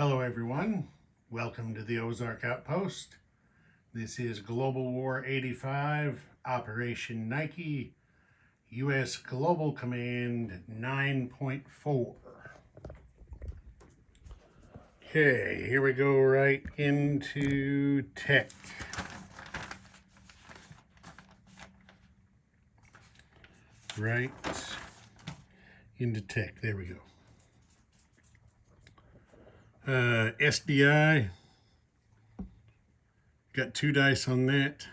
Hello everyone, welcome to the Ozark Outpost. This is Global War 85, Operation Nike, U.S. Global Command 9.4. Okay, here we go right into tech. Right into tech, there we go. SDI, got 2 dice on that.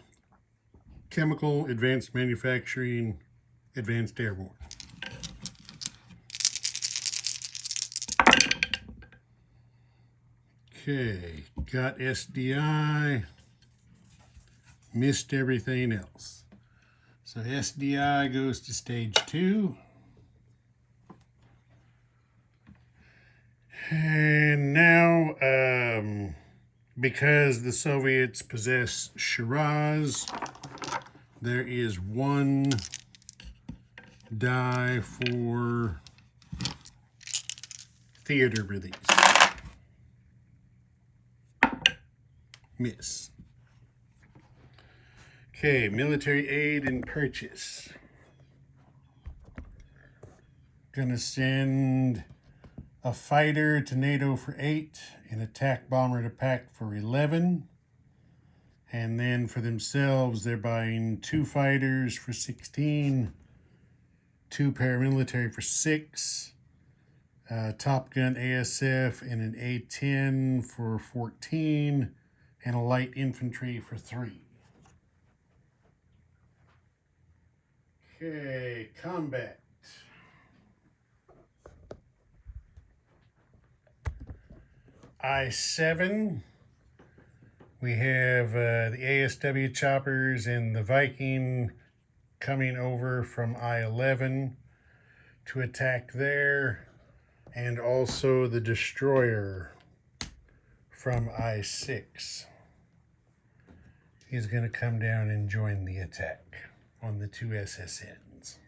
Chemical, Advanced Manufacturing, Advanced Airborne. Okay, got SDI, missed everything else. So SDI goes to stage 2. And now, because the Soviets possess Shiraz, there is 1 die for theater release. Miss. Okay, military aid and purchase. Gonna send a fighter to NATO for 8, an attack bomber to PAC for 11. And then for themselves, they're buying 2 fighters for 16, 2 paramilitary for 6, Top Gun ASF and an A-10 for 14, and a light infantry for 3. Okay, combat. I-7. We have the ASW choppers and the Viking coming over from I-11 to attack there, and also the destroyer from I-6. He's going to come down and join the attack on the 2 SSNs.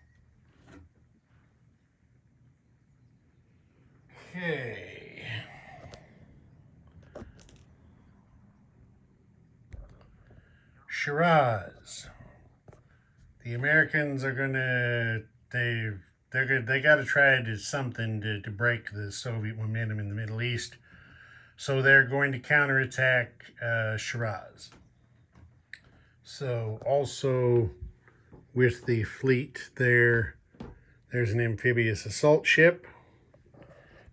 Okay. Shiraz. The Americans are gonna they got to try to do something to break the Soviet momentum in the Middle East, so they're going to counterattack Shiraz. So also with the fleet there's an amphibious assault ship,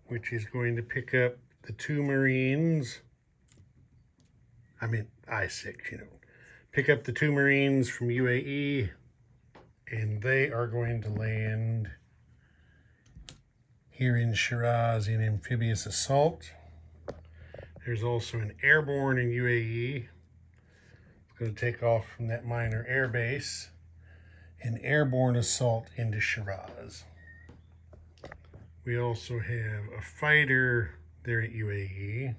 which is going to pick up the 2 Marines. I-6, pick up the 2 Marines from UAE, and they are going to land here in Shiraz in amphibious assault. There's also an airborne in UAE. It's going to take off from that minor air base. An airborne assault into Shiraz. We also have a fighter there at UAE,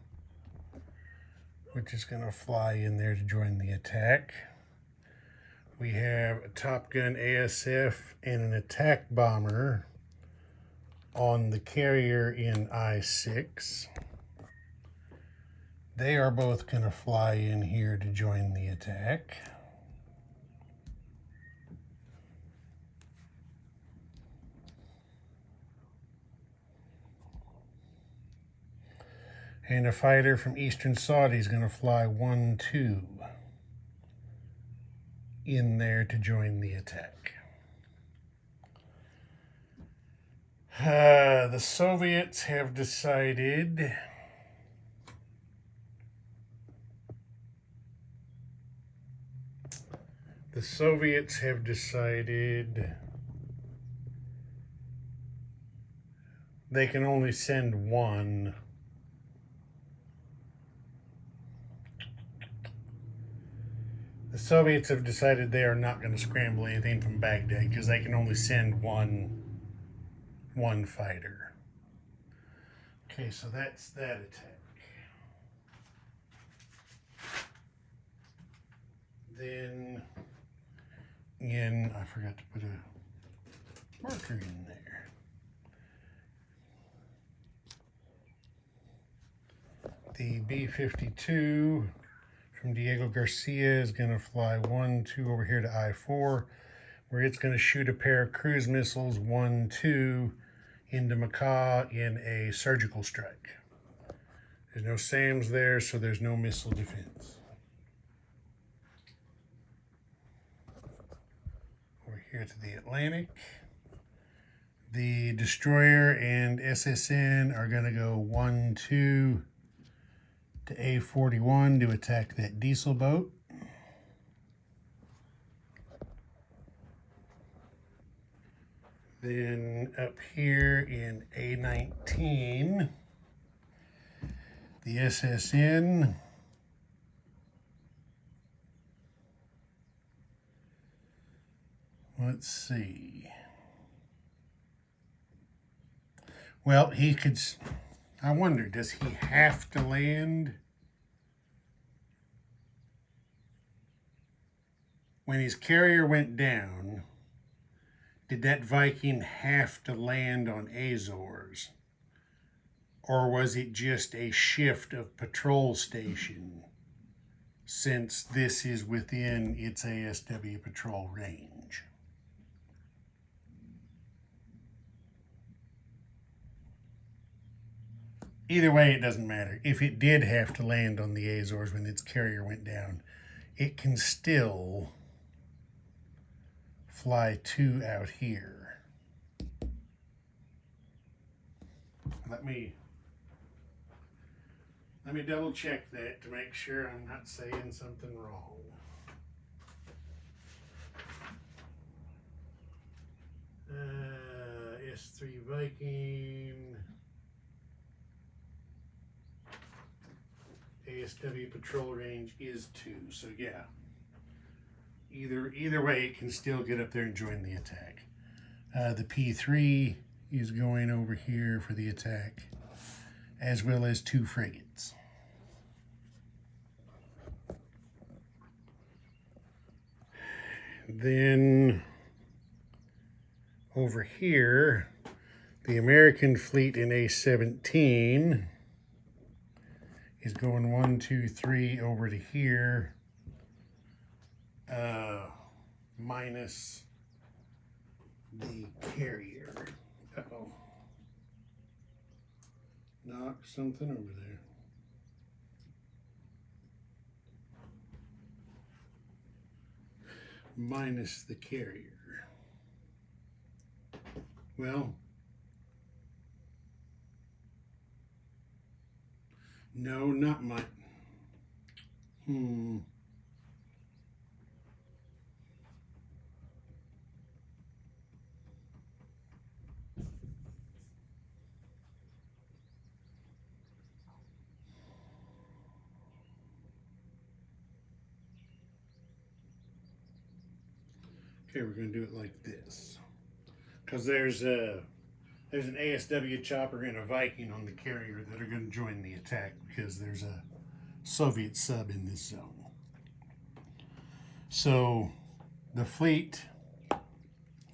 which is going to fly in there to join the attack. We have a Top Gun ASF and an attack bomber on the carrier in I-6. They are both going to fly in here to join the attack. And a fighter from Eastern Saudi is going to fly 1-2 in there to join the attack. The Soviets have decided they can only send 1. The Soviets have decided they are not going to scramble anything from Baghdad because they can only send one fighter. Okay, so that's that attack. Then, again, I forgot to put a marker in there. The B-52 from Diego Garcia is going to fly 1-2 over here to I-4, where it's going to shoot a pair of cruise missiles 1-2 into Macaw in a surgical strike. There's no SAMs there, so there's no missile defense. Over here to the Atlantic, the destroyer and SSN are going to go 1-2 to A41 to attack that diesel boat. Then up here in A19, the SSN let's see. Well, he could, I wonder, does he have to land when his carrier went down? Did that Viking have to land on Azores? Or was it just a shift of patrol station since this is within its ASW patrol range? Either way, it doesn't matter. If it did have to land on the Azores when its carrier went down, it can still fly 2 out here. Let me double check that to make sure I'm not saying something wrong. S3 Viking, ASW patrol range is 2, so yeah. Either way, it can still get up there and join the attack. The P3 is going over here for the attack, as well as 2 frigates. Then over here, the American fleet in A17 is going 1, 2, 3 over to here, minus the carrier. Uh-oh. Knock something over there. Minus the carrier. Well, no, not my. Okay, we're going to do it like this. Because there's an ASW chopper and a Viking on the carrier that are going to join the attack because there's a Soviet sub in this zone. So the fleet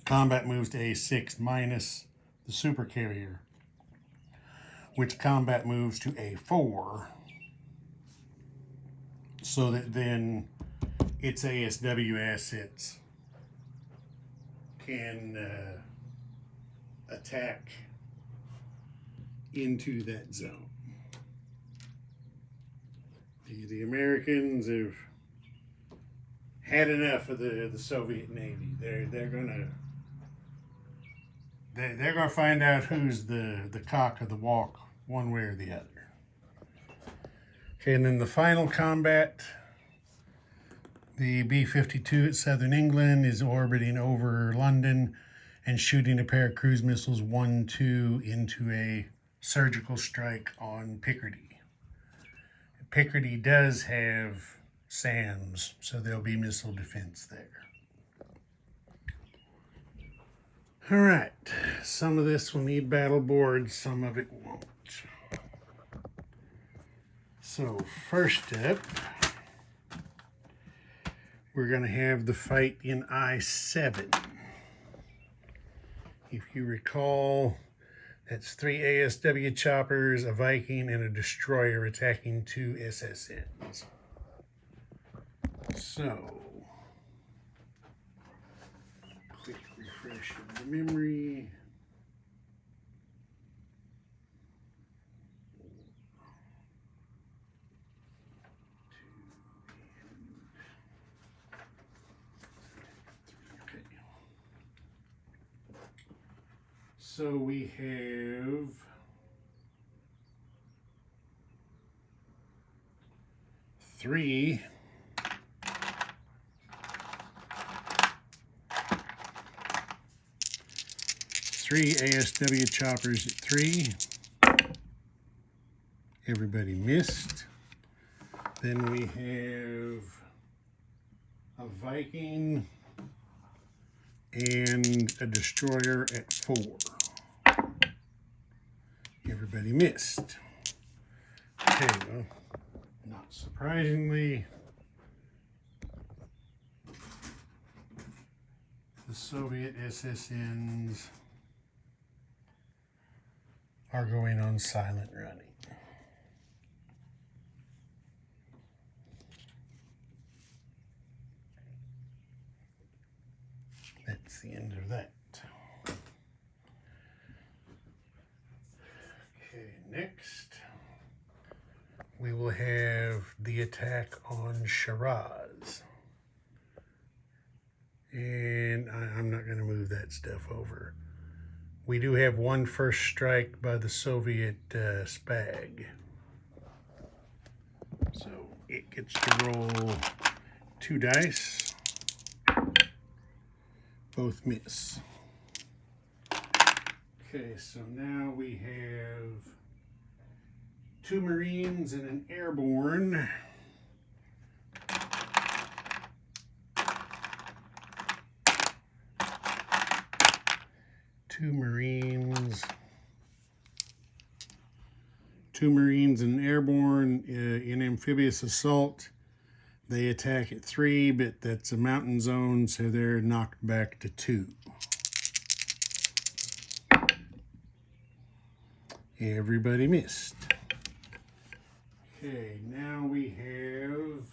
combat moves to A6 minus the super carrier, which combat moves to A4, so that then its ASW assets can attack into that zone. The Americans have had enough of the Soviet Navy. They're gonna find out who's the cock of the walk, one way or the other. Okay, and then the final combat. The B-52 at Southern England is orbiting over London and shooting a pair of cruise missiles 1-2 into a surgical strike on Picardy. Picardy does have SAMs, so there'll be missile defense there. All right, some of this will need battle boards, some of it won't. So first up, we're going to have the fight in I-7. If you recall, That's 3 ASW choppers, a Viking, and a destroyer attacking 2 SSNs. So, quick refresh of the memory. So we have 3 ASW choppers at 3. Everybody missed. Then we have a Viking and a destroyer at 4. Everybody missed. Okay, well, not surprisingly, the Soviet SSNs are going on silent running. That's the end of that. Okay, next we will have the attack on Shiraz. And I'm not going to move that stuff over. We do have 1 first strike by the Soviet SPAG. So it gets to roll 2 dice. Both miss. Okay, so now we have 2 Marines and an airborne. Two Marines and an airborne in amphibious assault. They attack at 3, but that's a mountain zone, so they're knocked back to 2. Everybody missed. Okay, now we have,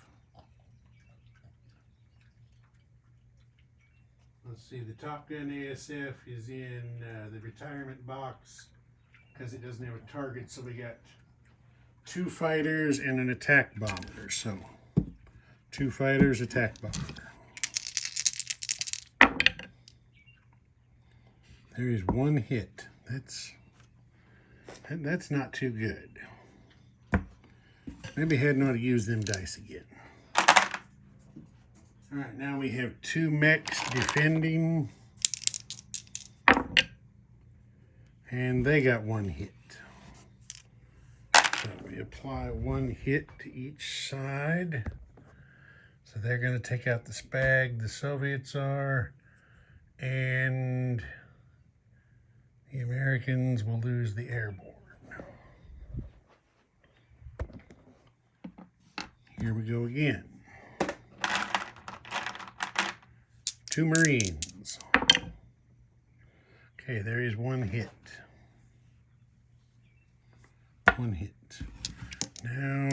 let's see, the Top Gun ASF is in the retirement box because it doesn't have a target, so we got 2 fighters and an attack bomber. So 2 fighters, attack bomber. There is 1 hit. That's not too good. Maybe hadn't ought to use them dice again. All right, now we have 2 mechs defending, and they got 1 hit. So we apply 1 hit to each side. So they're going to take out the SPAG, the Soviets are, and the Americans will lose the airborne. Here we go again. 2 Marines. Okay, there is 1 hit. 1 hit. Now,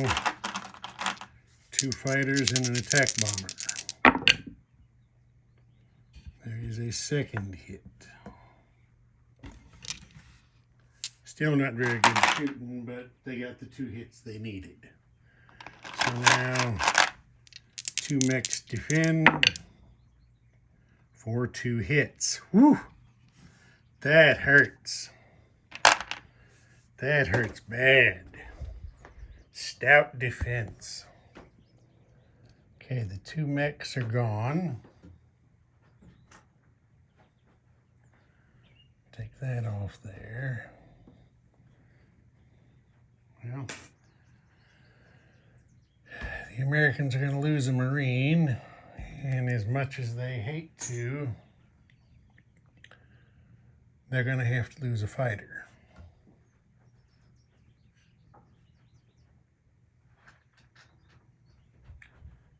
2 fighters and an attack bomber. There is a 2nd hit. Still not very good shooting, but they got the 2 hits they needed. So now, 2 mechs defend for 2 hits. Whew! That hurts. That hurts bad. Stout defense. Okay, the 2 mechs are gone. Take that off there. Well, the Americans are going to lose a Marine, and as much as they hate to, they're going to have to lose a fighter.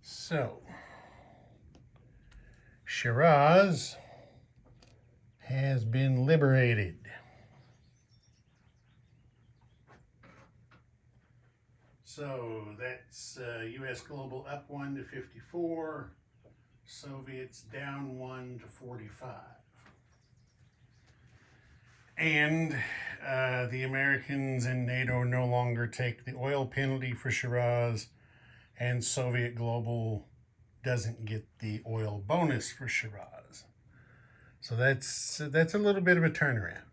So, Shiraz has been liberated. So that's U.S. Global up 1 to 54, Soviets down 1 to 45. And the Americans and NATO no longer take the oil penalty for Shiraz, and Soviet Global doesn't get the oil bonus for Shiraz. So that's a little bit of a turnaround.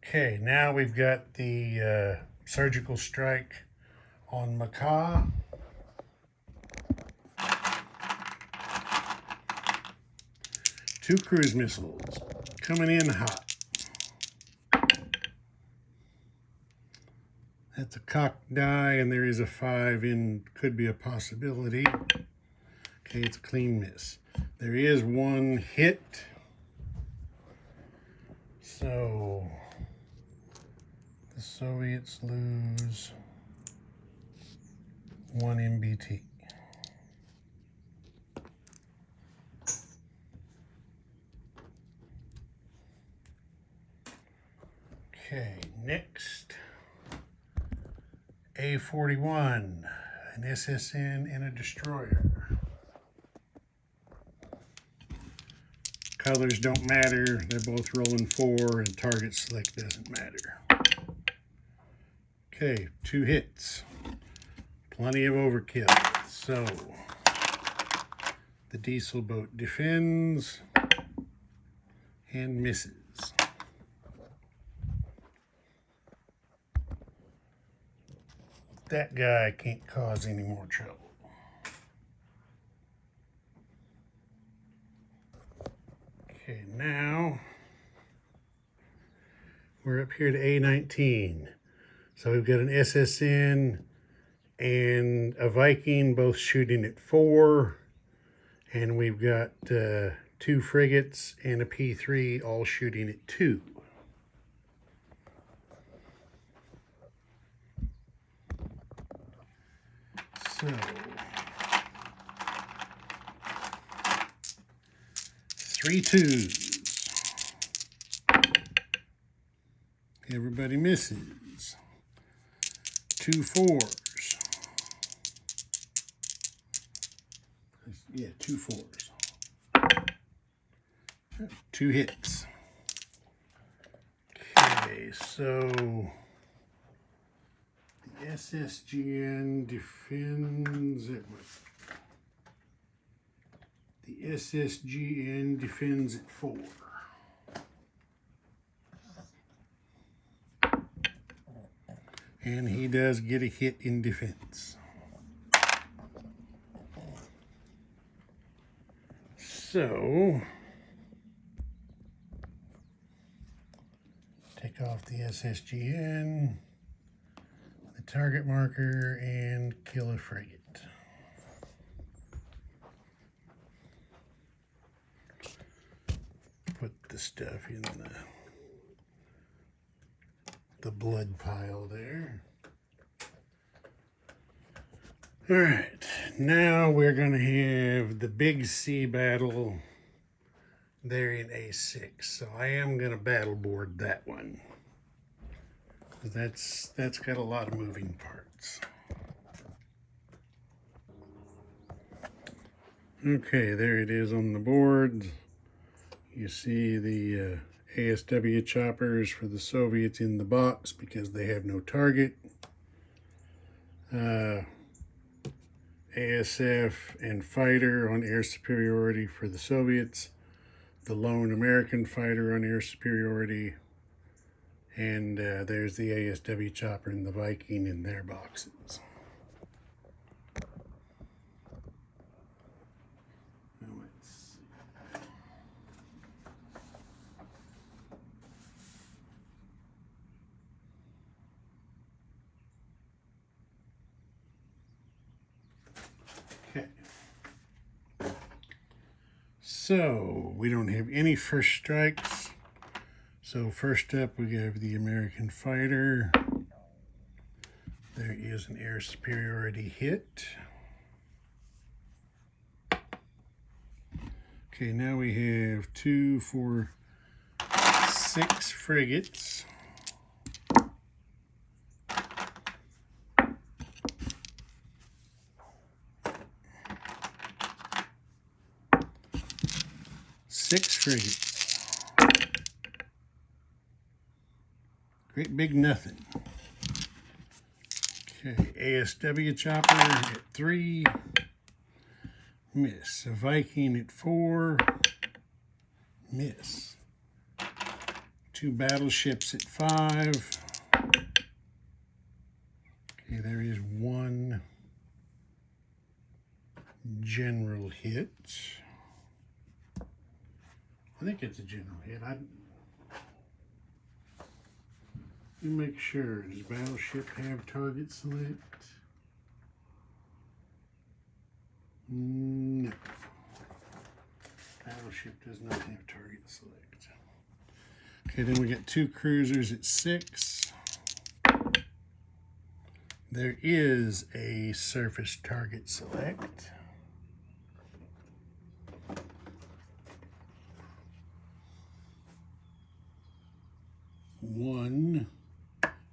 Okay, now we've got the surgical strike on Macaw. Two cruise missiles coming in hot. That's a cocked die, and there is a 5 in, could be a possibility. Okay, it's a clean miss. There is one hit. So the Soviets lose 1 MBT. Okay, next, A41, an SSN and a destroyer. Colors don't matter, they're both rolling 4, and target select doesn't matter. Okay, 2 hits. Plenty of overkill. So, the diesel boat defends and misses. That guy can't cause any more trouble. Okay, now we're up here to A19. So we've got an SSN and a Viking both shooting at 4. And we've got 2 frigates and a P3 all shooting at 2. So 3 2s. Everybody misses. 2 4s. Yeah, 2 4s. 2 hits. Okay, so the SSGN defends at what? The SSGN defends at 4. And he does get a hit in defense. So, take off the SSGN, the target marker, and kill a frigate. Put the stuff in the blood pile there. All right, now we're going to have the big sea battle there in A6. So I am going to battle board that one. That's got a lot of moving parts. Okay, there it is on the board. You see the ASW choppers for the Soviets in the box because they have no target. ASF and fighter on air superiority for the Soviets. The lone American fighter on air superiority. And there's the ASW chopper and the Viking in their boxes. Okay. So we don't have any first strikes. So first up we have the American fighter. There is an air superiority hit. Okay, now we have 2, 4, 6 frigates. 6 frigates. Great big nothing. Okay, ASW chopper at 3. Miss. A Viking at 4. Miss. 2 battleships at 5. Okay, there is 1 general hit. I think it's a general hit. Let me make sure. Does battleship have target select? No. Battleship does not have target select. Okay, then we got 2 cruisers at 6. There is a surface target select. One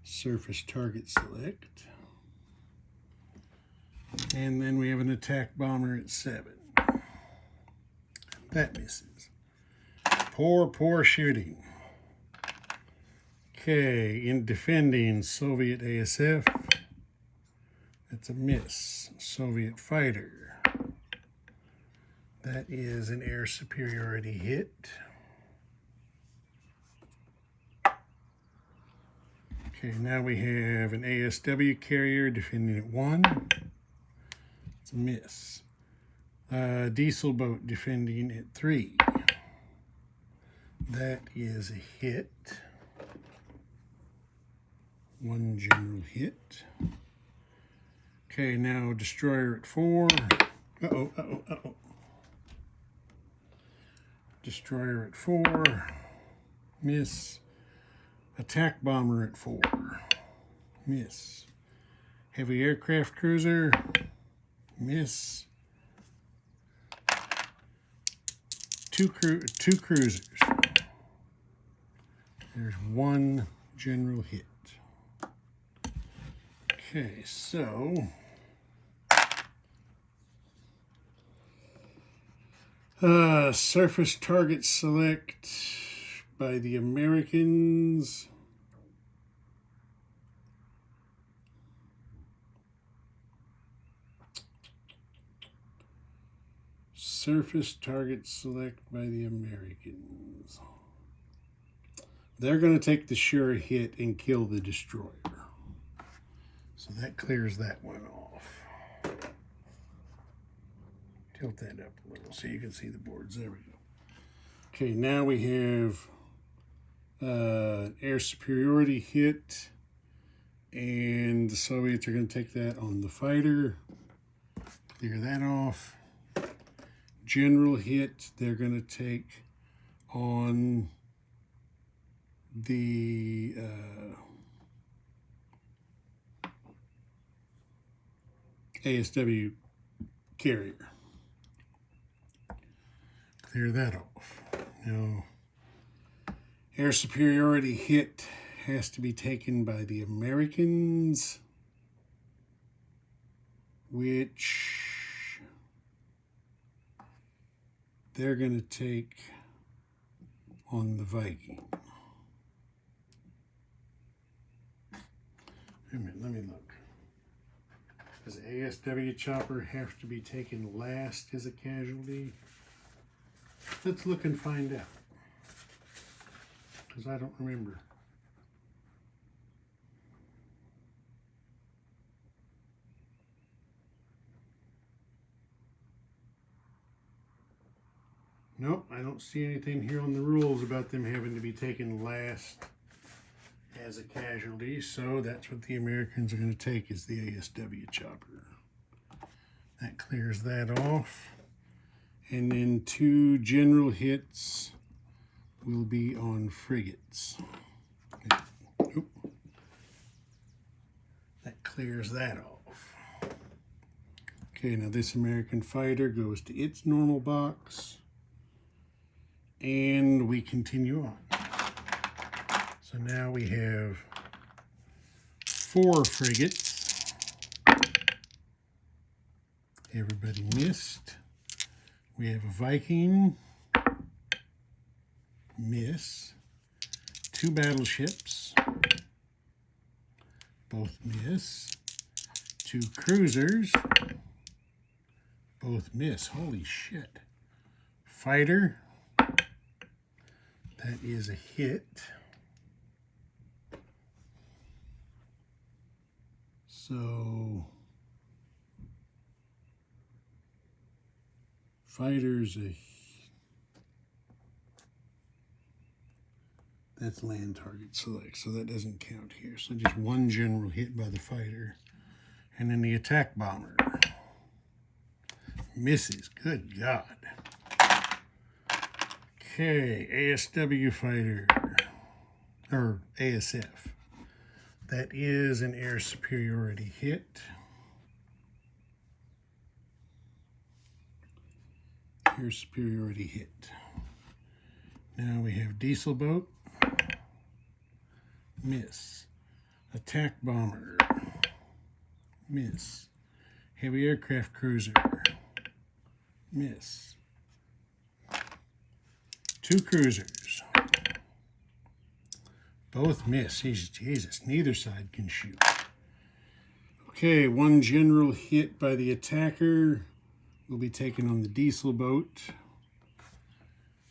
surface target select. And then we have an attack bomber at 7. That misses. Poor shooting. Okay, in defending Soviet ASF, that's a miss. Soviet fighter. That is an air superiority hit. Okay, now we have an ASW carrier defending at 1. It's a miss. Diesel boat defending at 3. That is a hit. 1 general hit. Okay, now destroyer at 4. Uh-oh. Destroyer at 4. Miss. Attack bomber at 4. Miss. Heavy aircraft cruiser. Miss. 2 cruisers. There's 1 general hit. Okay, so surface target select by the Americans. Surface target select by the Americans. They're going to take the sure hit and kill the destroyer. So that clears that one off. Tilt that up a little so you can see the boards. There we go. Okay, now we have air superiority hit, and the Soviets are going to take that on the fighter. Clear that off. General hit, they're going to take on the ASW carrier. Clear that off. Now, air superiority hit has to be taken by the Americans, which they're going to take on the Viking. Wait a minute, let me look. Does ASW chopper have to be taken last as a casualty? Let's look and find out, because I don't remember. Nope, I don't see anything here on the rules about them having to be taken last as a casualty, so that's what the Americans are going to take, is the ASW chopper. That clears that off. And then 2 general hits will be on frigates. Oop. That clears that off. Okay, now this American fighter goes to its normal box. And we continue on. So now we have 4 frigates. Everybody missed. We have a Viking. miss. 2 battleships, both miss. 2 cruisers, both miss. Holy shit. Fighter, that is a hit. So, fighter's that's land target select, so that doesn't count here. So just 1 general hit by the fighter. And then the attack bomber misses. Good God. Okay, ASW fighter, or ASF. That is an air superiority hit. Air superiority hit. Now we have diesel boat. Miss. Attack bomber. Miss. Heavy aircraft cruiser. Miss. 2 cruisers. Both miss. Jesus, neither side can shoot. Okay, 1 general hit by the attacker will be taken on the diesel boat.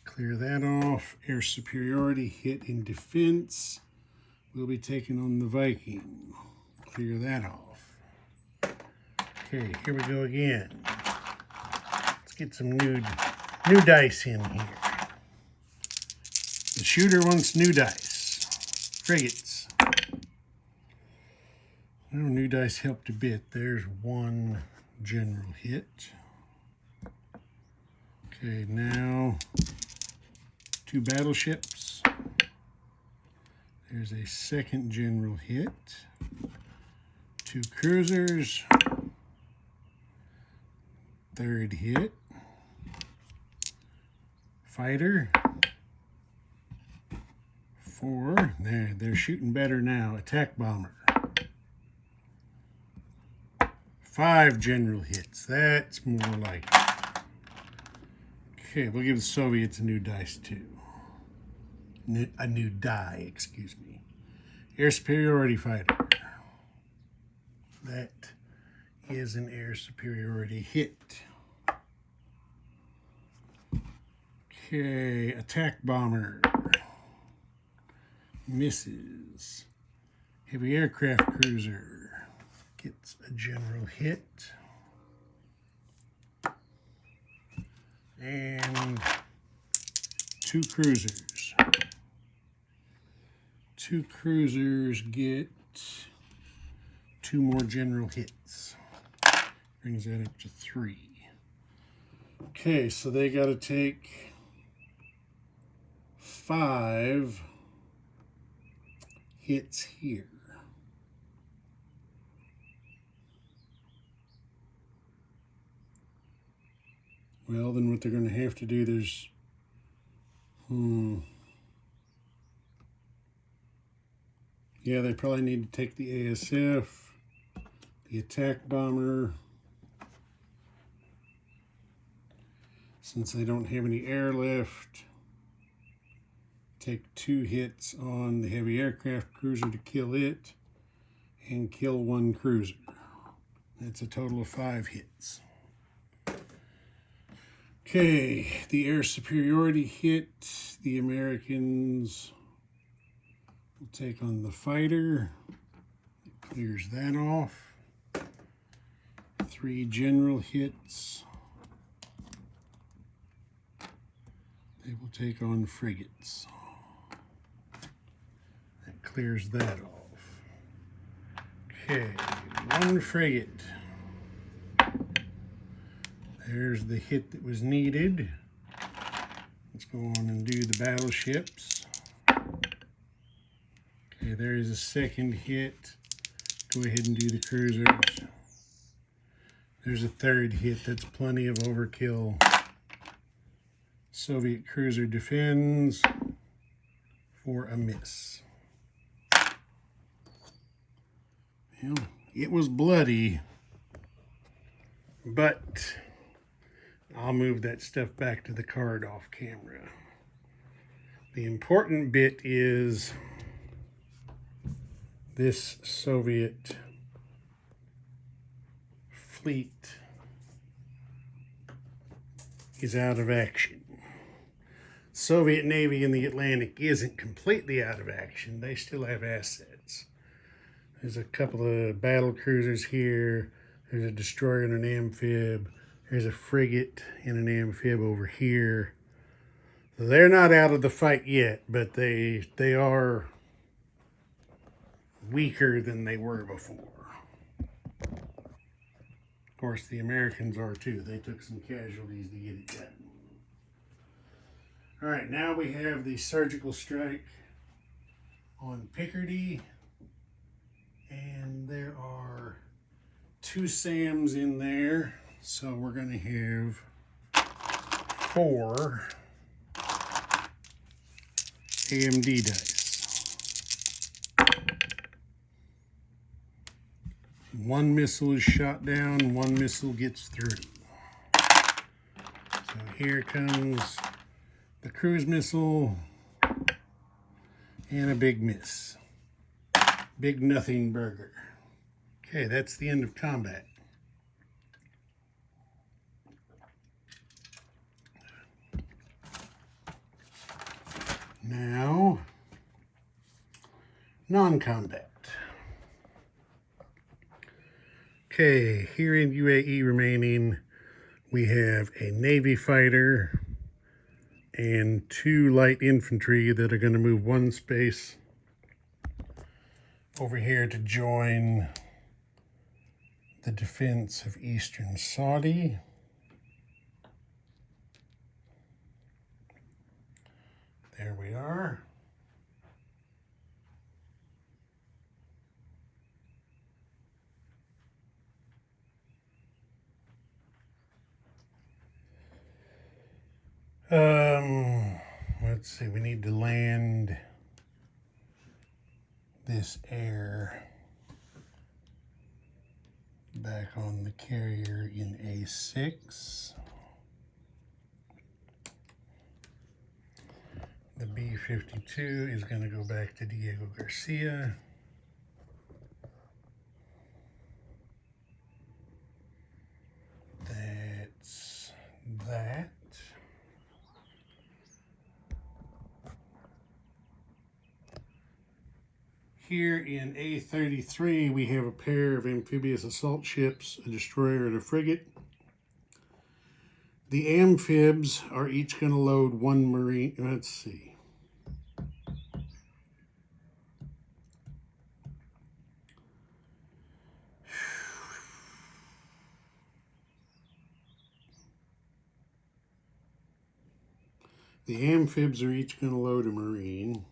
Clear that off. Air superiority hit in defense will be taken on the Viking. Clear that off. Okay, here we go again. Let's get some new dice in here. The shooter wants new dice. Frigates. Well, new dice helped a bit. There's 1 general hit. Okay, now 2 battleships. There's a 2nd general hit. 2 cruisers. 3rd hit. Fighter. 4. They're shooting better now. Attack bomber. 5 general hits. That's more like it. Okay, we'll give the Soviets a new dice too. A new die, excuse me. Air superiority fighter. That is an air superiority hit. Okay, attack bomber. Misses. Heavy aircraft cruiser gets a general hit. And 2 cruisers. 2 cruisers get 2 more general hits. Brings that up to 3. Okay, so they got to take 5 hits here. Well, then what they're going to have to do, there's, yeah, they probably need to take the ASF, the attack bomber, since they don't have any airlift. Take 2 hits on the heavy aircraft cruiser to kill it, and kill 1 cruiser. That's a total of 5 hits. Okay, the air superiority hit. The Americans will take on the fighter. It clears that off. 3 general hits. They will take on frigates. That clears that off. Okay, 1 frigate. There's the hit that was needed. Let's go on and do the battleships. Okay, there is a 2nd hit. Go ahead and do the cruisers. There's a 3rd hit. That's plenty of overkill. Soviet cruiser defends for a miss. Well, it was bloody, but I'll move that stuff back to the card off camera. The important bit is this Soviet fleet is out of action. Soviet Navy in the Atlantic isn't completely out of action. They still have assets. There's a couple of battle cruisers here. There's a destroyer and an amphib. There's a frigate and an amphib over here. They're not out of the fight yet, but they are weaker than they were before. Of course, the Americans are too. They took some casualties to get it done. All right, now we have the surgical strike on Picardy, and there are 2 SAMs in there, so we're going to have 4 AMD dice. One missile is shot down, 1 missile gets through. So here comes the cruise missile and a big miss. Big nothing burger. Okay, that's the end of combat. Now, non-combat. Okay, here in UAE remaining, we have a Navy fighter and 2 light infantry that are going to move 1 space over here to join the defense of Eastern Saudi. There we are. Let's see, we need to land this air back on the carrier in A6. The B-52 is going to go back to Diego Garcia. That's that. Here in A33, we have a pair of amphibious assault ships, a destroyer and a frigate. The amphibs are each going to load 1 marine. Let's see. The amphibs are each going to load a marine.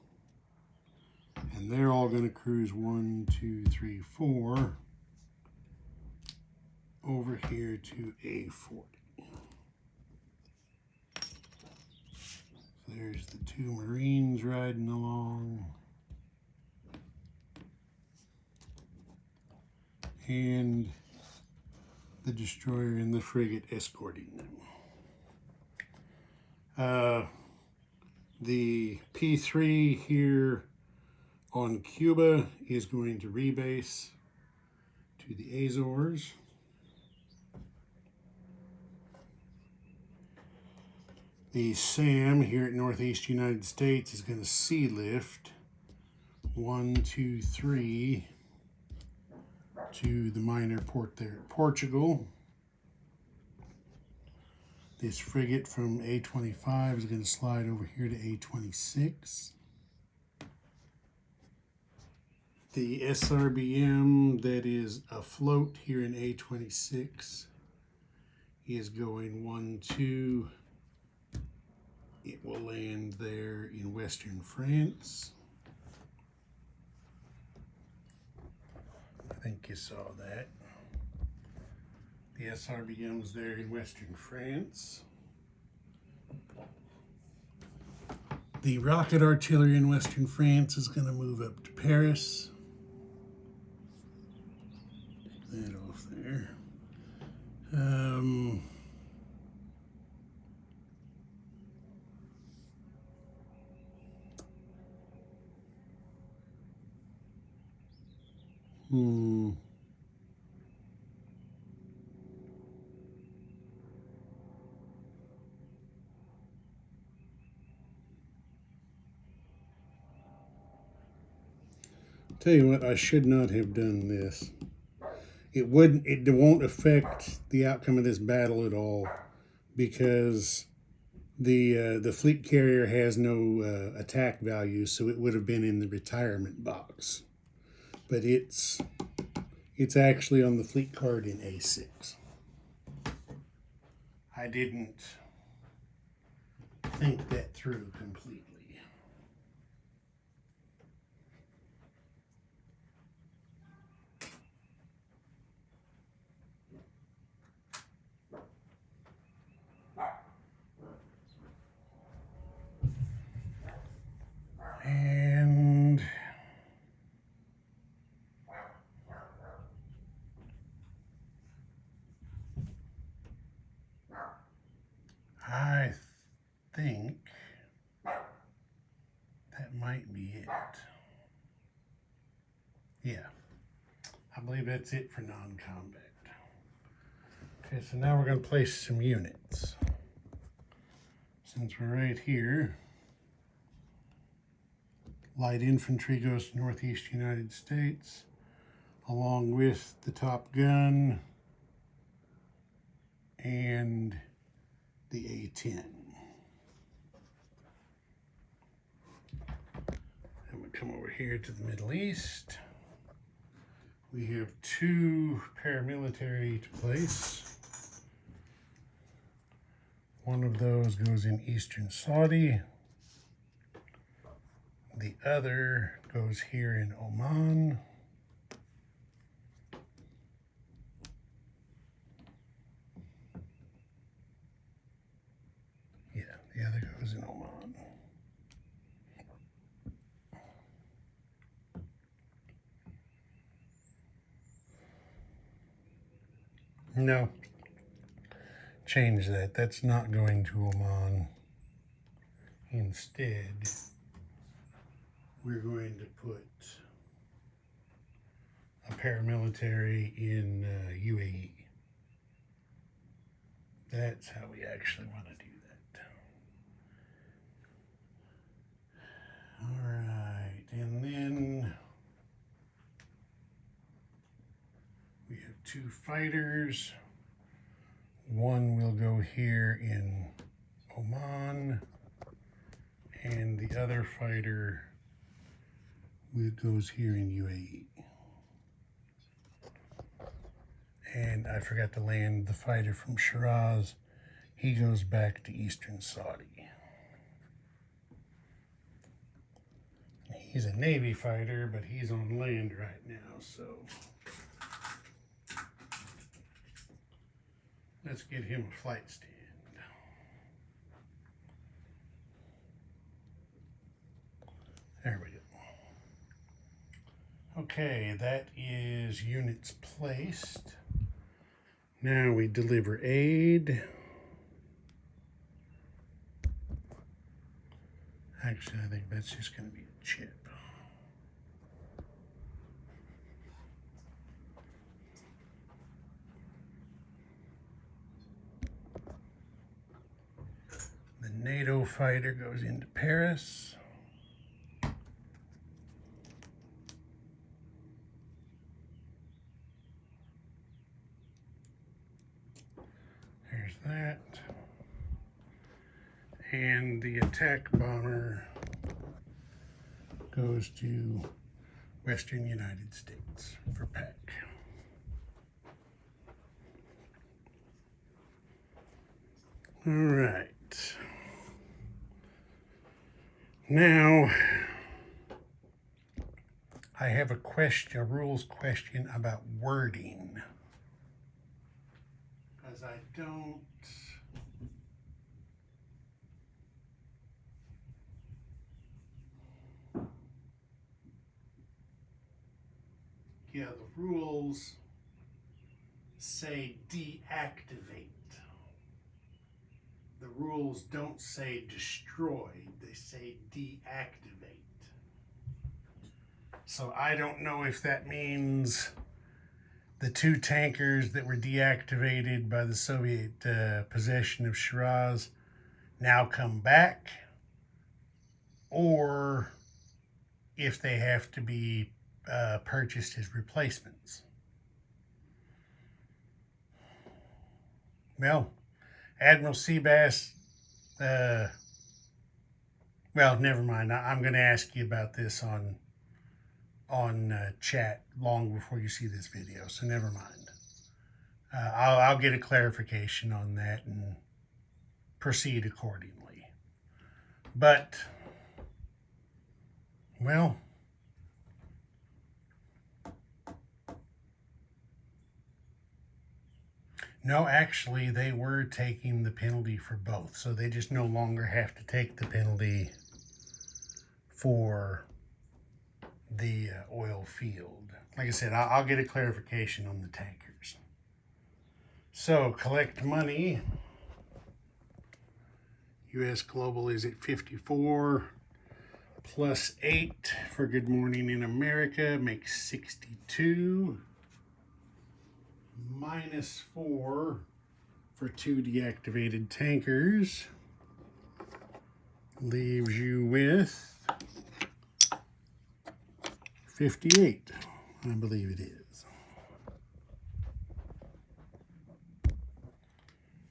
And they're all going to cruise 1, 2, 3, 4 over here to A40. So there's the 2 Marines riding along. And the destroyer and the frigate escorting them. The P3 here on Cuba is going to rebase to the Azores. The SAM here at Northeast United States is going to sea lift 1, 2, 3 to the minor port there at Portugal. This frigate from A25 is going to slide over here to A26. The SRBM that is afloat here in A26 is going 1, 2. It will land there in Western France. I think you saw that. The SRBM's there in Western France. The rocket artillery in Western France is going to move up to Paris. Take that off there. Tell you what, I should not have done this. It won't affect the outcome of this battle at all, because the fleet carrier has no attack value, so it would have been in the retirement box. But it's actually on the fleet card in A6. I didn't think that through completely. And I think that might be it. Yeah, I believe that's it for non-combat. Okay, so now we're going to place some units. Since we're right here, light infantry goes to Northeast United States, along with the Top Gun and the A-10. And we come over here to the Middle East. We have 2 paramilitary to place. One of those goes in Eastern Saudi. The other goes here in Oman. Yeah, the other goes in Oman. No. Change that. That's not going to Oman. Instead, we're going to put a paramilitary in UAE. That's how we actually want to do that. All right, and then we have 2 fighters. One will go here in Oman, and the other fighter goes here in UAE. And I forgot to land the fighter from Shiraz. He goes back to Eastern Saudi. He's a Navy fighter, but he's on land right now, so let's get him a flight stand. There we go. Okay, that is units placed. Now we deliver aid. Actually, I think that's just going to be a chip. The NATO fighter goes into Paris. There's that. And the attack bomber goes to Western United States for PAC. All right. Now, I have a rules question about wording. Because I don't... Yeah, the rules say deactivate. The rules don't say destroy, they say deactivate. So I don't know if that means the 2 tankers that were deactivated by the Soviet possession of Shiraz now come back, or if they have to be purchased as replacements. Well, Admiral Seabass, well, never mind. I'm going to ask you about this on chat long before you see this video, so never mind. I'll get a clarification on that and proceed accordingly. But, well, no, actually, they were taking the penalty for both, so they just no longer have to take the penalty for the oil field. Like I said, I'll get a clarification on the tankers. So, collect money. US Global is at 54, plus 8 for Good Morning in America makes 62. Minus 4 for 2 deactivated tankers leaves you with 58, I believe it is.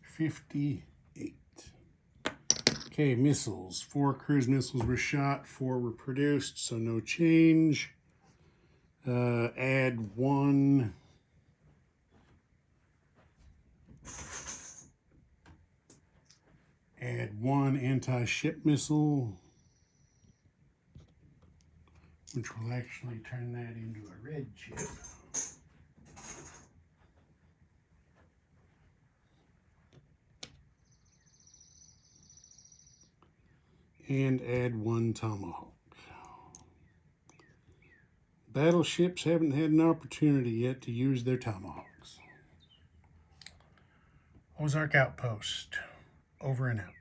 58. Okay, missiles. 4 cruise missiles were shot, 4 were produced, so no change. Add 1. Add 1 anti-ship missile, which will actually turn that into a red chip. And add 1 Tomahawk. Battleships haven't had an opportunity yet to use their Tomahawks. Ozark Outpost. Over and out.